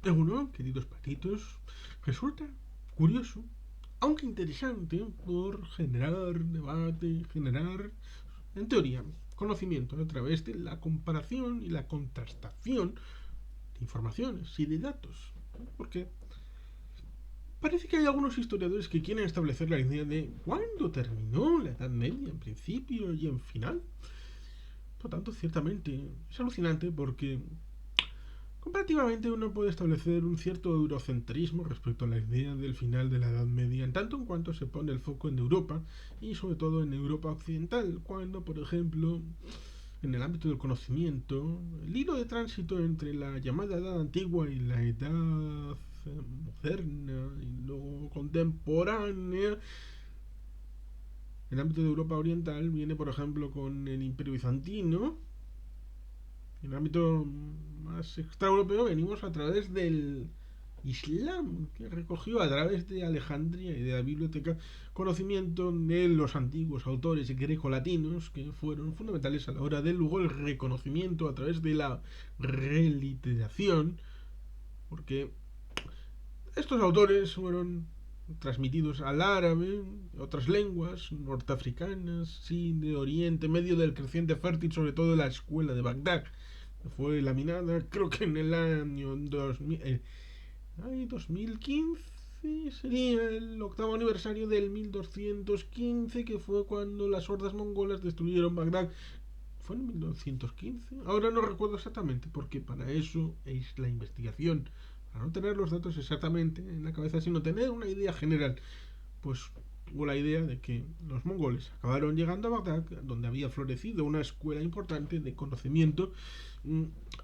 Bueno, queridos patitos, resulta curioso, aunque interesante, por generar debate, generar, en teoría, conocimiento a través de la comparación y la contrastación de informaciones y de datos. Porque parece que hay algunos historiadores que quieren establecer la idea de cuándo terminó la Edad Media en principio y en final. Por tanto, ciertamente es alucinante porque comparativamente uno puede establecer un cierto eurocentrismo respecto a la idea del final de la Edad Media, en tanto en cuanto se pone el foco en Europa y sobre todo en Europa occidental, cuando, por ejemplo, en el ámbito del conocimiento, el hilo de tránsito entre la llamada Edad Antigua y la Edad moderna y luego contemporánea, en el ámbito de Europa oriental viene, por ejemplo, con el Imperio Bizantino. En el ámbito más extraeuropeo venimos a través del Islam, que recogió a través de Alejandría y de la biblioteca conocimiento de los antiguos autores grecolatinos que fueron fundamentales a la hora de luego el reconocimiento a través de la reliteración, porque estos autores fueron transmitidos al árabe, otras lenguas norteafricanas, sí, de Oriente Medio, del creciente fértil, sobre todo la escuela de Bagdad. Fue laminada, creo que en el año 2000, 2015 sería el octavo aniversario del 1215, que fue cuando las hordas mongolas destruyeron Bagdad. ¿Fue en 1915? Ahora no recuerdo exactamente, porque para eso es la investigación. Para no tener los datos exactamente en la cabeza, sino tener una idea general. Pues hubo la idea de que los mongoles acabaron llegando a Bagdad, donde había florecido una escuela importante de conocimiento,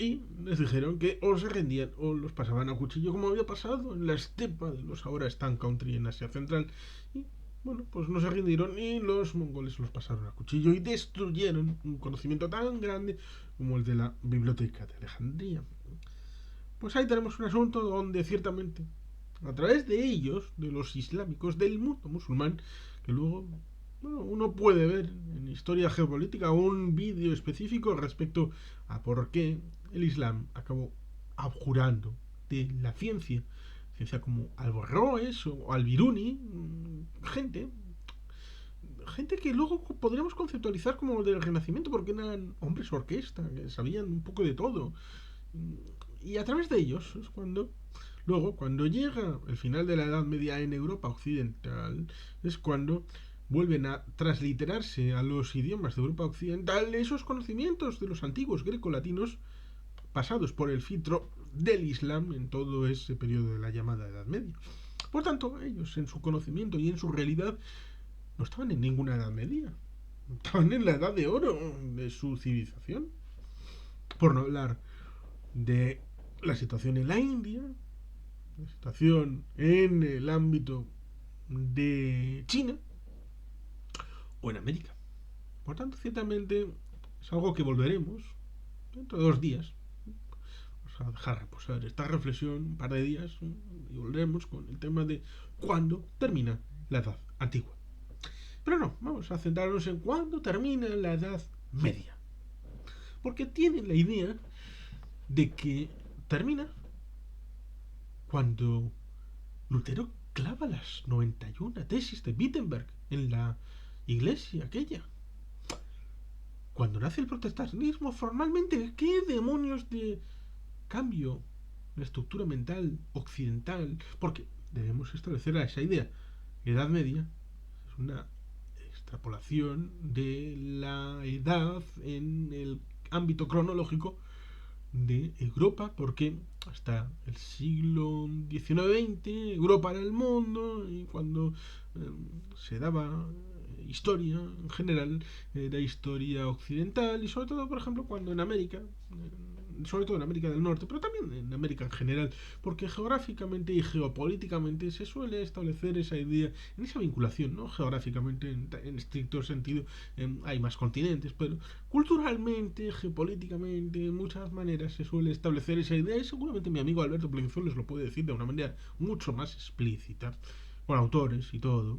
y les dijeron que o se rendían o los pasaban a cuchillo, como había pasado en la estepa de los ahora Stan Country en Asia Central. Y bueno, pues no se rindieron y los mongoles los pasaron a cuchillo y destruyeron un conocimiento tan grande como el de la biblioteca de Alejandría. Pues ahí tenemos un asunto donde ciertamente, a través de ellos, de los islámicos, del mundo musulmán, que luego, bueno, uno puede ver en Historia Geopolítica un vídeo específico respecto a por qué el Islam acabó abjurando de la ciencia. Ciencia como Albornoz o Al-Biruni, gente que luego podríamos conceptualizar como del Renacimiento, porque eran hombres orquesta, que sabían un poco de todo. Y a través de ellos es cuando, luego, cuando llega el final de la Edad Media en Europa Occidental, es cuando vuelven a transliterarse a los idiomas de Europa Occidental esos conocimientos de los antiguos grecolatinos pasados por el filtro del Islam en todo ese periodo de la llamada Edad Media. Por tanto, ellos en su conocimiento y en su realidad no estaban en ninguna Edad Media, estaban en la Edad de Oro de su civilización. Por no hablar de la situación en la India, la situación en el ámbito de China o en América. Por tanto, ciertamente es algo que volveremos dentro de 2 días. Vamos a dejar reposar esta reflexión un par de días y volveremos con el tema de cuándo termina la Edad Antigua. Pero no, vamos a centrarnos en cuándo termina la Edad Media. Porque tienen la idea de que termina cuando Lutero clava las 91 tesis de Wittenberg en la iglesia aquella. Cuando nace el protestantismo formalmente, ¿qué demonios de cambio en la estructura mental occidental? Porque debemos establecer esa idea. Edad Media es una extrapolación de la edad en el ámbito cronológico de Europa, porque hasta el siglo XIX-XX Europa era el mundo y cuando se daba historia en general era historia occidental y sobre todo, por ejemplo, cuando en América, sobre todo en América del Norte, pero también en América en general, porque geográficamente y geopolíticamente se suele establecer esa idea, en esa vinculación, ¿no? Geográficamente, en estricto sentido, hay más continentes, pero culturalmente, geopolíticamente, en muchas maneras se suele establecer esa idea y seguramente mi amigo Alberto Plenzuelos lo puede decir de una manera mucho más explícita, con autores y todo,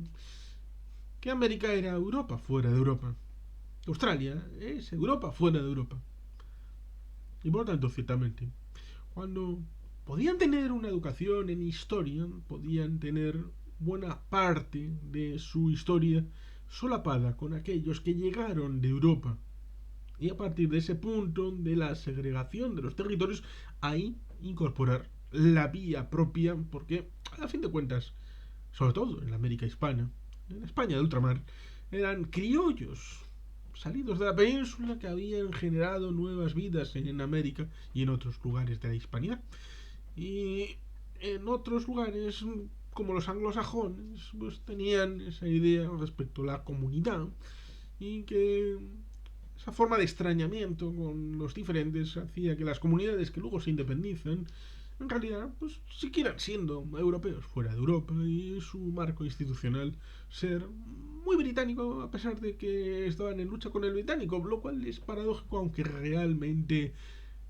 que América era Europa fuera de Europa. Australia es Europa fuera de Europa. Y por lo tanto, ciertamente, cuando podían tener una educación en historia, podían tener buena parte de su historia solapada con aquellos que llegaron de Europa. Y a partir de ese punto de la segregación de los territorios, ahí incorporar la vía propia, porque a fin de cuentas, sobre todo en la América hispana, en España de ultramar, eran criollos salidos de la península que habían generado nuevas vidas en América y en otros lugares de la hispanidad. Y en otros lugares, como los anglosajones, pues tenían esa idea respecto a la comunidad y que esa forma de extrañamiento con los diferentes hacía que las comunidades que luego se independizan en realidad pues siguieran siendo europeos fuera de Europa y su marco institucional ser muy británico a pesar de que estaban en lucha con el británico, lo cual es paradójico aunque realmente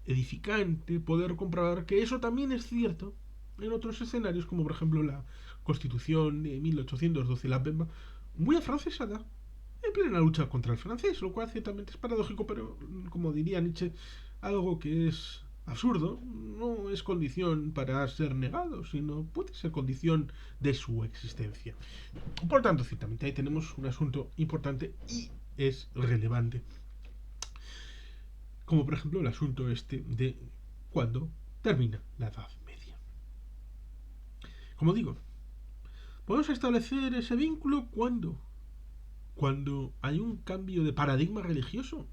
edificante poder comprobar que eso también es cierto en otros escenarios como por ejemplo la Constitución de 1812, la Bemba, muy afrancesada en plena lucha contra el francés, lo cual ciertamente es paradójico, pero como diría Nietzsche, algo que es absurdo no es condición para ser negado, sino puede ser condición de su existencia. Por tanto, ciertamente ahí tenemos un asunto importante y es relevante, como por ejemplo el asunto este de cuándo termina la Edad Media. Como digo, podemos establecer ese vínculo cuando hay un cambio de paradigma religioso.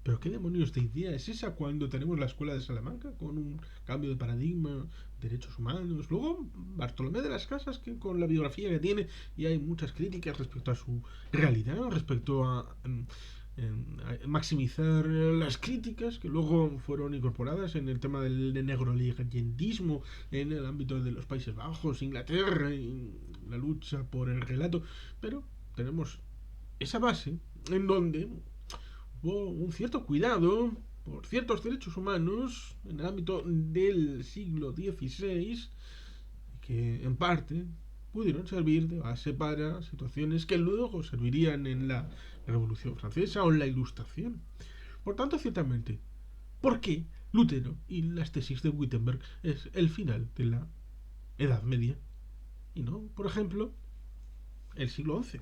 Pero qué demonios de idea es esa cuando tenemos la escuela de Salamanca con un cambio de paradigma, derechos humanos. Luego Bartolomé de las Casas que con la biografía que tiene y hay muchas críticas respecto a su realidad, respecto a maximizar las críticas que luego fueron incorporadas en el tema del negroleyendismo en el ámbito de los Países Bajos, Inglaterra y la lucha por el relato. Pero tenemos esa base en donde hubo un cierto cuidado por ciertos derechos humanos en el ámbito del siglo XVI que en parte pudieron servir de base para situaciones que luego servirían en la Revolución Francesa o en la Ilustración. Por tanto, ciertamente, ¿por qué Lutero y las tesis de Wittenberg es el final de la Edad Media? Y no, por ejemplo, el siglo XI.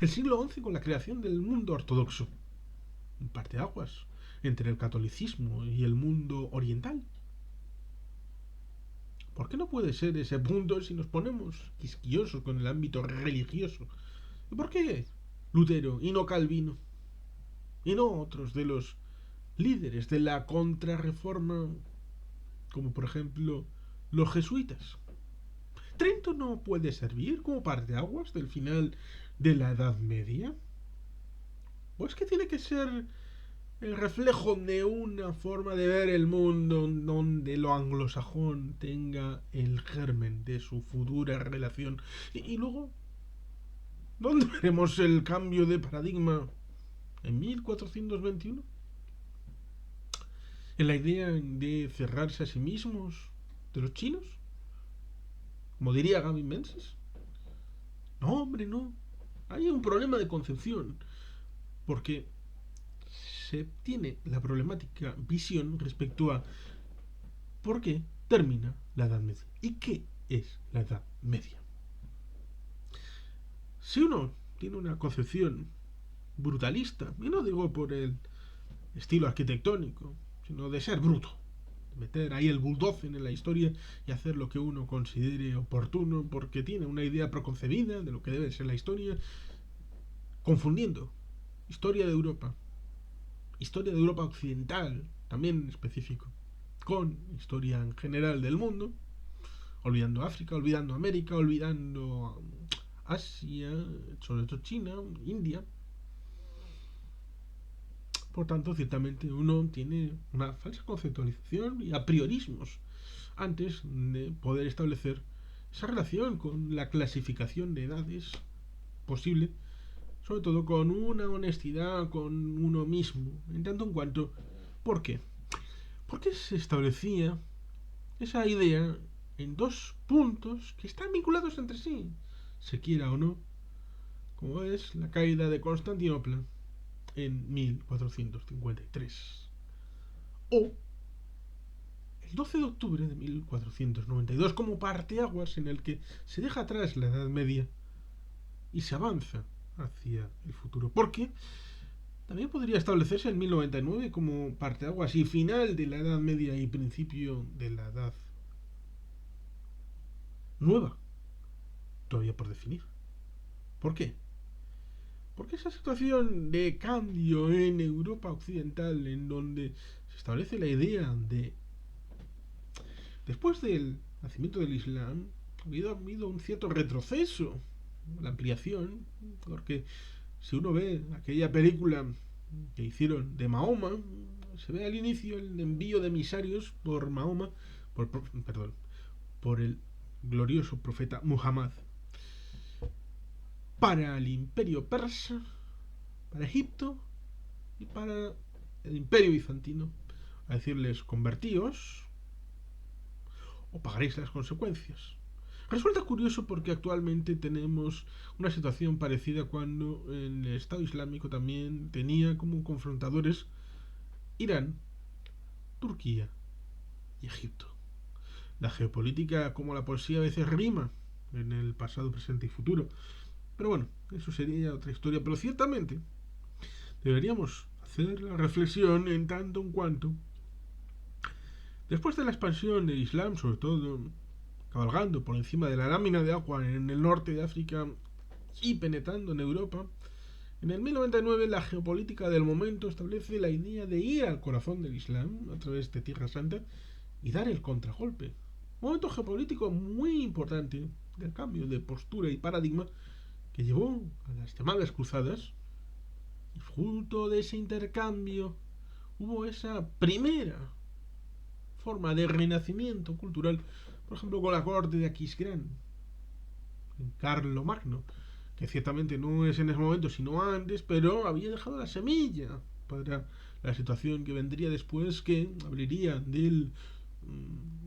El siglo XI con la creación del mundo ortodoxo, un parteaguas entre el catolicismo y el mundo oriental. ¿Por qué no puede ser ese punto si nos ponemos quisquillosos con el ámbito religioso? ¿Y por qué Lutero y no Calvino? Y no otros de los líderes de la contrarreforma, como por ejemplo los jesuitas. ¿Trento no puede servir como parteaguas del final de la Edad Media? ¿O es que tiene que ser el reflejo de una forma de ver el mundo donde lo anglosajón tenga el germen de su futura relación? Y luego, ¿dónde veremos el cambio de paradigma? ¿En 1421? ¿En la idea de cerrarse a sí mismos de los chinos? Como diría Gavin Menzies. No, hombre, no. Hay un problema de concepción. Porque se tiene la problemática visión respecto a por qué termina la Edad Media y qué es la Edad Media. Si uno tiene una concepción brutalista, y no digo por el estilo arquitectónico, sino de ser bruto, de meter ahí el bulldozer en la historia y hacer lo que uno considere oportuno porque tiene una idea preconcebida de lo que debe ser la historia, confundiendo historia de Europa occidental, también específico, con historia en general del mundo, olvidando África, olvidando América, olvidando Asia, sobre todo China, India. Por tanto, ciertamente uno tiene una falsa conceptualización y a priorismos antes de poder establecer esa relación con la clasificación de edades posible, sobre todo con una honestidad con uno mismo, en tanto en cuanto, ¿por qué? Porque se establecía esa idea en dos puntos que están vinculados entre sí, se quiera o no, como es la caída de Constantinopla en 1453 o el 12 de octubre de 1492 como parteaguas en el que se deja atrás la Edad Media y se avanza hacia el futuro. Porque también podría establecerse en 1099 como parteaguas y final de la Edad Media y principio de la Edad Nueva, todavía por definir. ¿Por qué? Porque esa situación de cambio en Europa Occidental, en donde se establece la idea de, después del nacimiento del Islam, ha habido un cierto retroceso, la ampliación, porque si uno ve aquella película que hicieron de Mahoma, se ve al inicio el envío de emisarios por Mahoma, perdón, por el glorioso profeta Muhammad, para el imperio persa, para Egipto y para el imperio bizantino, a decirles convertíos o pagaréis las consecuencias. Resulta curioso porque actualmente tenemos una situación parecida cuando el Estado Islámico también tenía como confrontadores Irán, Turquía y Egipto. La geopolítica, como la poesía, a veces rima en el pasado, presente y futuro. Pero bueno, eso sería otra historia. Pero ciertamente deberíamos hacer la reflexión en tanto en cuanto, después de la expansión del Islam, sobre todo cabalgando por encima de la lámina de agua en el norte de África y penetrando en Europa, en el 1099 la geopolítica del momento establece la idea de ir al corazón del Islam a través de Tierra Santa y dar el contragolpe. Un momento geopolítico muy importante del cambio de postura y paradigma que llevó a las llamadas cruzadas, y fruto de ese intercambio hubo esa primera forma de renacimiento cultural, por ejemplo con la corte de Aquisgrán, en Carlomagno, que ciertamente no es en ese momento sino antes, pero había dejado la semilla para la situación que vendría después, que abriría del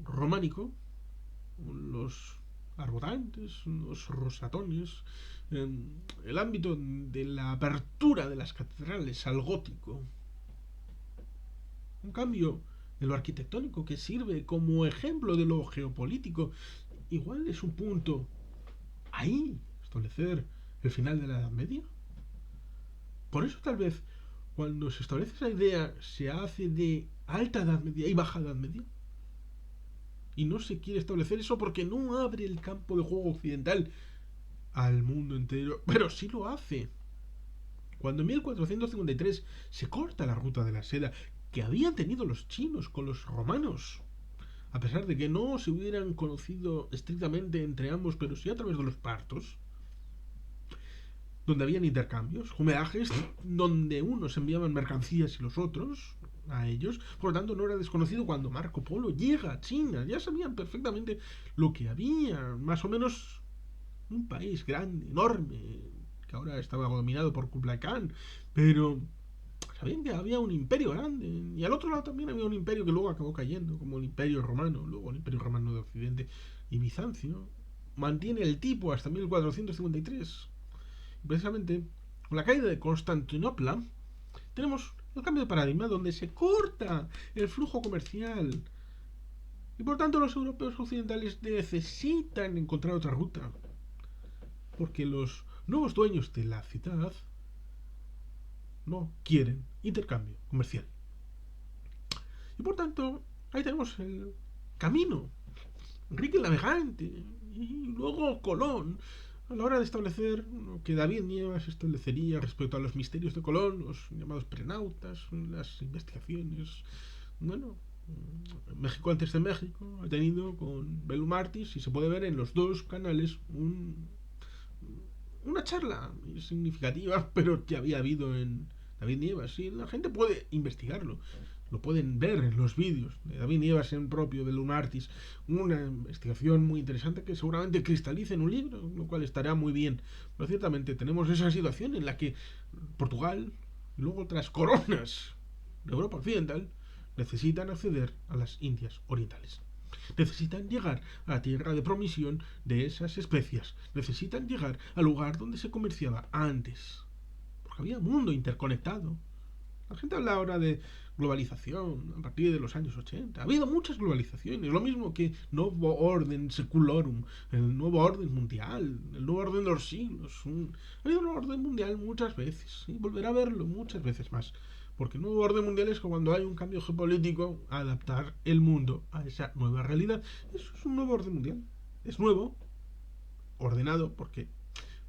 románico, los arbotantes, los rosatones, el ámbito de la apertura de las catedrales al gótico. Un cambio de lo arquitectónico que sirve como ejemplo de lo geopolítico. Igual es un punto ahí, establecer el final de la Edad Media. Por eso tal vez cuando se establece esa idea se hace de alta Edad Media y baja Edad Media. Y no se quiere establecer eso porque no abre el campo de juego occidental al mundo entero, pero sí lo hace. Cuando en 1453 se corta la ruta de la seda que habían tenido los chinos con los romanos, a pesar de que no se hubieran conocido estrictamente entre ambos, pero sí a través de los partos, donde habían intercambios, homenajes, donde unos enviaban mercancías y los otros a ellos. Por lo tanto, no era desconocido cuando Marco Polo llega a China. Ya sabían perfectamente lo que había, más o menos un país grande, enorme, que ahora estaba dominado por Kublai Khan, pero sabían que había un imperio grande, y al otro lado también había un imperio que luego acabó cayendo, como el Imperio Romano, luego el Imperio Romano de Occidente, y Bizancio mantiene el tipo hasta 1453. Y precisamente con la caída de Constantinopla tenemos el cambio de paradigma, donde se corta el flujo comercial y por tanto los europeos occidentales necesitan encontrar otra ruta, porque los nuevos dueños de la ciudad no quieren intercambio comercial. Y por tanto, ahí tenemos el camino. Enrique el Navegante y luego Colón, a la hora de establecer lo que David Nievas establecería respecto a los misterios de Colón, los llamados prenautas, las investigaciones. Bueno, México antes de México ha tenido con Belu Martis, y se puede ver en los dos canales una charla significativa, pero que había habido en David Nievas. Y la gente puede investigarlo, lo pueden ver en los vídeos de David Nievas en propio, de Lunartis, una investigación muy interesante que seguramente cristalice en un libro, lo cual estará muy bien. Pero ciertamente tenemos esa situación en la que Portugal y luego otras coronas de Europa Occidental necesitan acceder a las Indias Orientales. Necesitan llegar a la tierra de promisión de esas especias. Necesitan llegar al lugar donde se comerciaba antes. Porque había un mundo interconectado. La gente habla ahora de globalización a partir de los años 80. Ha habido muchas globalizaciones, lo mismo que nuevo orden seculorum, el nuevo orden mundial, el nuevo orden de los siglos. Ha habido un nuevo orden mundial muchas veces y volverá a verlo muchas veces más. Porque el nuevo orden mundial es cuando hay un cambio geopolítico, adaptar el mundo a esa nueva realidad. Eso es un nuevo orden mundial. Es nuevo, ordenado, porque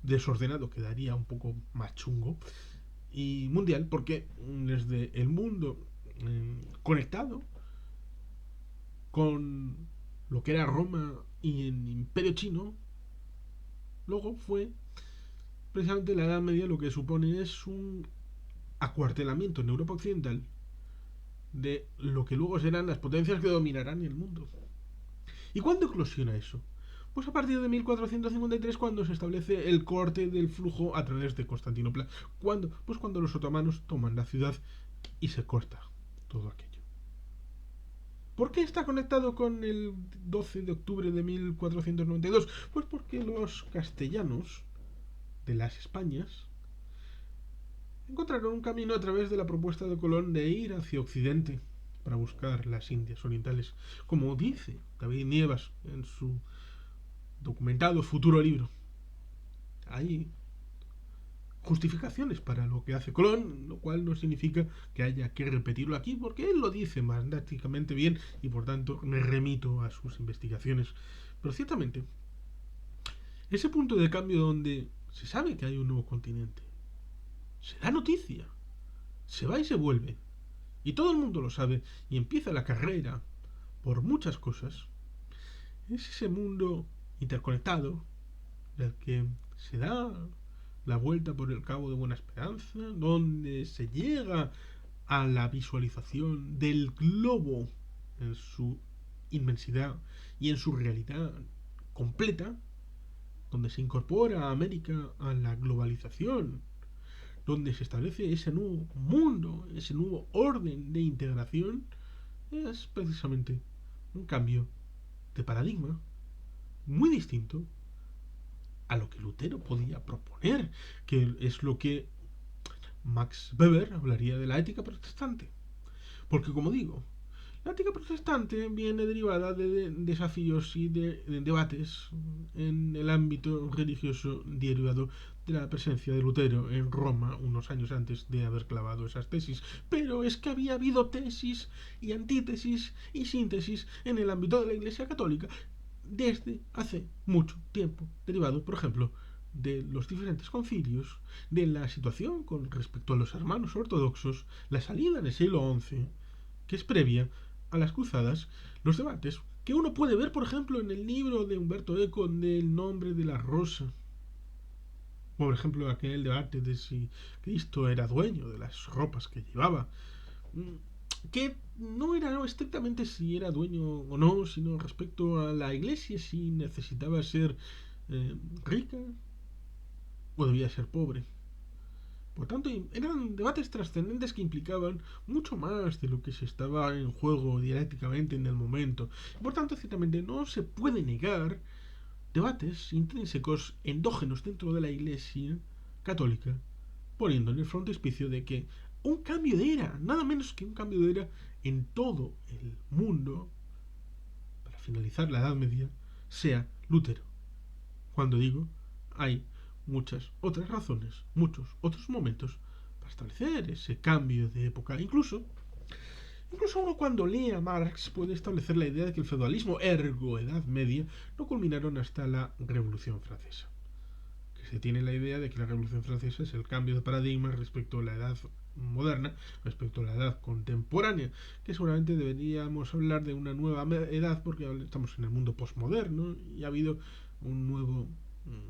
desordenado quedaría un poco más chungo, y mundial porque desde el mundo conectado con lo que era Roma y el Imperio Chino, luego fue precisamente la Edad Media, lo que supone es un acuartelamiento en Europa Occidental de lo que luego serán las potencias que dominarán el mundo. ¿Y cuándo eclosiona eso? Pues a partir de 1453, cuando se establece el corte del flujo a través de Constantinopla. ¿Cuándo? Pues cuando los otomanos toman la ciudad y se corta todo aquello. ¿Por qué está conectado con el 12 de octubre de 1492? Pues porque los castellanos de las Españas encontraron un camino a través de la propuesta de Colón de ir hacia Occidente para buscar las Indias orientales, como dice David Nievas en su documentado futuro libro. Hay justificaciones para lo que hace Colón, lo cual no significa que haya que repetirlo aquí, porque él lo dice magníficamente bien y por tanto me remito a sus investigaciones. Pero ciertamente, ese punto de cambio donde se sabe que hay un nuevo continente, se da noticia, se va y se vuelve, y todo el mundo lo sabe, y empieza la carrera por muchas cosas, es ese mundo interconectado del que se da la vuelta por el Cabo de Buena Esperanza, donde se llega a la visualización del globo en su inmensidad y en su realidad completa, donde se incorpora a América a la globalización, donde se establece ese nuevo mundo, ese nuevo orden de integración, es precisamente un cambio de paradigma muy distinto a lo que Lutero podía proponer, que es lo que Max Weber hablaría de la ética protestante. Porque, como digo, la ética protestante viene derivada de desafíos y de debates en el ámbito religioso derivado de la presencia de Lutero en Roma unos años antes de haber clavado esas tesis. Pero es que había habido tesis y antítesis y síntesis en el ámbito de la Iglesia Católica desde hace mucho tiempo, derivado, por ejemplo, de los diferentes concilios, de la situación con respecto a los hermanos ortodoxos, la salida en el siglo XI, que es previa a las cruzadas, los debates que uno puede ver, por ejemplo, en el libro de Humberto Eco del nombre de la rosa. Por ejemplo, aquel debate de si Cristo era dueño de las ropas que llevaba, que no era estrictamente si era dueño o no, sino respecto a la iglesia, si necesitaba ser rica o debía ser pobre. Por tanto, eran debates trascendentes que implicaban mucho más de lo que se estaba en juego dialécticamente en el momento. Por tanto, ciertamente no se puede negar debates intrínsecos endógenos dentro de la Iglesia católica, poniendo en el frontispicio de que un cambio de era, nada menos que un cambio de era en todo el mundo, para finalizar la Edad Media, sea Lutero. Cuando digo, hay muchas otras razones, muchos otros momentos para establecer ese cambio de época. Incluso uno cuando lee a Marx puede establecer la idea de que el feudalismo ergo Edad Media no culminaron hasta la Revolución Francesa. Que se tiene la idea de que la Revolución Francesa es el cambio de paradigma respecto a la Edad moderna, respecto a la Edad contemporánea, que seguramente deberíamos hablar de una nueva edad porque estamos en el mundo postmoderno y ha habido un nuevo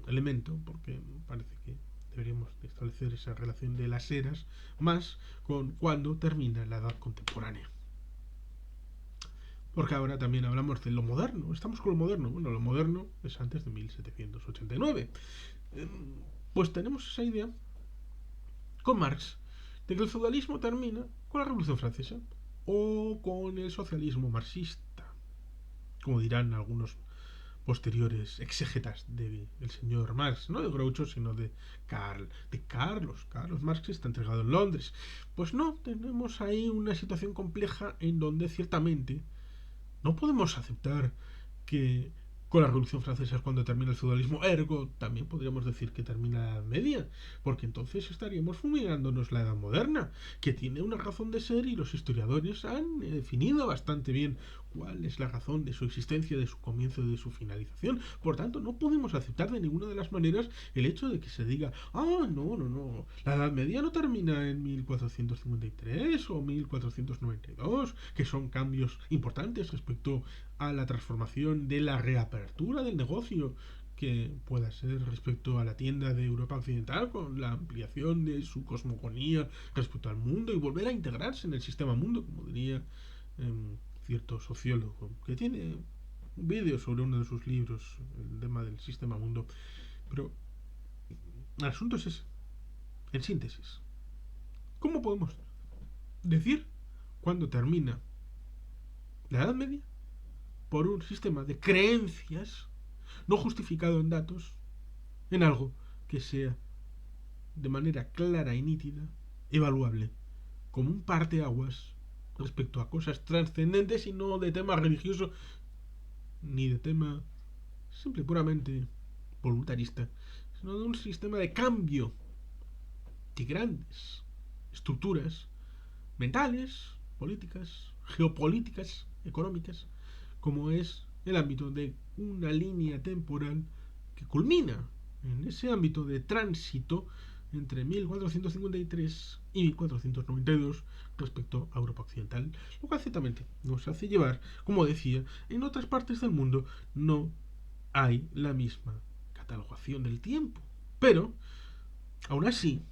elemento, porque parece que deberíamos establecer esa relación de las eras más con cuando termina la edad contemporánea. Porque ahora también hablamos de lo moderno. Estamos con lo moderno. Bueno, lo moderno es antes de 1789. Pues tenemos esa idea con Marx de que el feudalismo termina con la Revolución Francesa o con el socialismo marxista, como dirán algunos posteriores exégetas del señor Marx, no de Groucho, sino de Carlos Marx, está entregado en Londres. Pues no, tenemos ahí una situación compleja en donde ciertamente no podemos aceptar que con la Revolución Francesa es cuando termina el feudalismo, ergo también podríamos decir que termina la Edad Media, porque entonces estaríamos fumigándonos la Edad Moderna, que tiene una razón de ser y los historiadores han definido bastante bien cuál es la razón de su existencia, de su comienzo y de su finalización. Por tanto, no podemos aceptar de ninguna de las maneras el hecho de que se diga, no, la Edad Media no termina en 1453 o 1492, que son cambios importantes respecto a la transformación de la reapertura del negocio que pueda ser respecto a la tienda de Europa Occidental, con la ampliación de su cosmogonía respecto al mundo y volver a integrarse en el sistema mundo, como diría cierto sociólogo que tiene un vídeo sobre uno de sus libros, el tema del sistema mundo. Pero el asunto es ese, en síntesis. ¿Cómo podemos decir cuándo termina la Edad Media por un sistema de creencias no justificado en datos, en algo que sea de manera clara y nítida, evaluable, como un parteaguas respecto a cosas trascendentes y no de tema religioso ni de tema simple y puramente voluntarista, sino de un sistema de cambio de grandes estructuras mentales, políticas, geopolíticas, económicas, como es el ámbito de una línea temporal que culmina en ese ámbito de tránsito entre 1453 y 1492 respecto a Europa Occidental, lo cual ciertamente nos hace llevar, como decía, en otras partes del mundo no hay la misma catalogación del tiempo, pero aún así,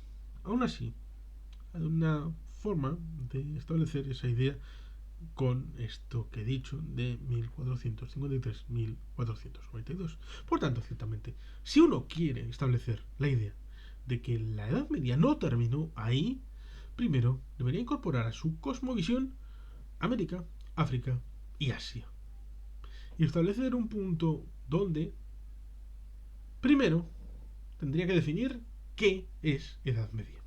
hay una forma de establecer esa idea con esto que he dicho de 1453-1492. Por tanto, ciertamente, si uno quiere establecer la idea de que la Edad Media no terminó ahí, primero debería incorporar a su cosmovisión América, África y Asia. Y establecer un punto donde, primero, tendría que definir qué es Edad Media.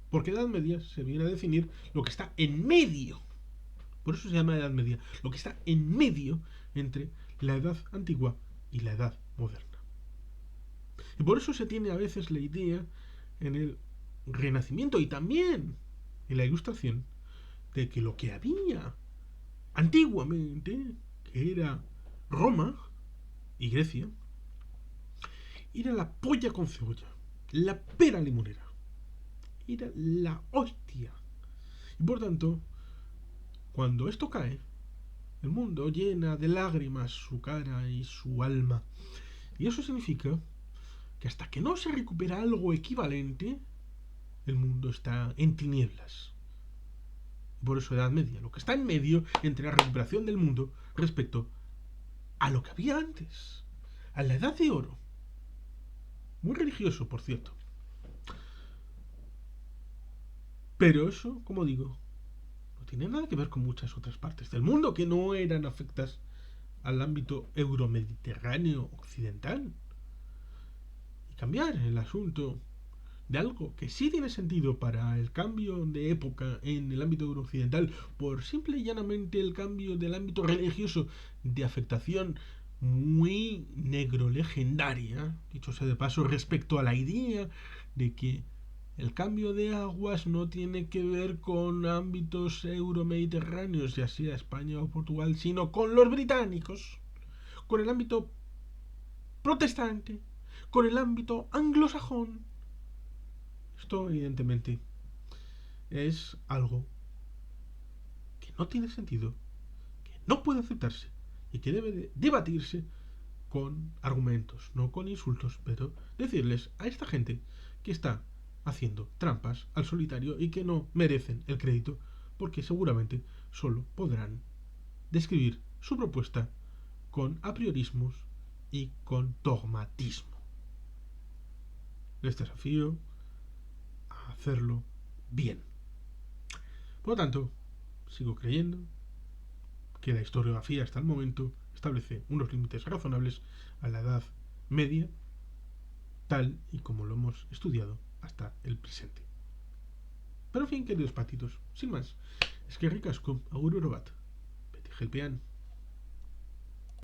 Porque Edad Media se viene a definir lo que está en medio. Por eso se llama Edad Media, lo que está en medio entre la Edad Antigua y la Edad Moderna. Y por eso se tiene a veces la idea en el Renacimiento y también en la Ilustración de que lo que había antiguamente, que era Roma y Grecia, era la polla con cebolla, la pera limonera, era la hostia. Y por tanto, cuando esto cae, el mundo llena de lágrimas su cara y su alma. Y eso significa que hasta que no se recupera algo equivalente, el mundo está en tinieblas. Por eso Edad Media, lo que está en medio entre la recuperación del mundo respecto a lo que había antes, a la Edad de Oro. Muy religioso, por cierto. Pero eso, como digo, no tiene nada que ver con muchas otras partes del mundo que no eran afectas al ámbito euromediterráneo occidental. Y cambiar el asunto de algo que sí tiene sentido para el cambio de época en el ámbito occidental por simple y llanamente el cambio del ámbito religioso de afectación muy negro legendaria, dicho sea de paso, respecto a la idea de que el cambio de aguas no tiene que ver con ámbitos euromediterráneos, ya sea España o Portugal, sino con los británicos, con el ámbito protestante, con el ámbito anglosajón. Esto, evidentemente, es algo que no tiene sentido, que no puede aceptarse y que debe de debatirse con argumentos, no con insultos, pero decirles a esta gente que está haciendo trampas al solitario y que no merecen el crédito porque seguramente solo podrán describir su propuesta con apriorismos y con dogmatismo. Les desafío a hacerlo bien. Por lo tanto, sigo creyendo que la historiografía hasta el momento está establece unos límites razonables a la Edad Media, tal y como lo hemos estudiado hasta el presente. Pero en fin, queridos patitos, sin más, es que ricasco, agur bat, beti gelpean.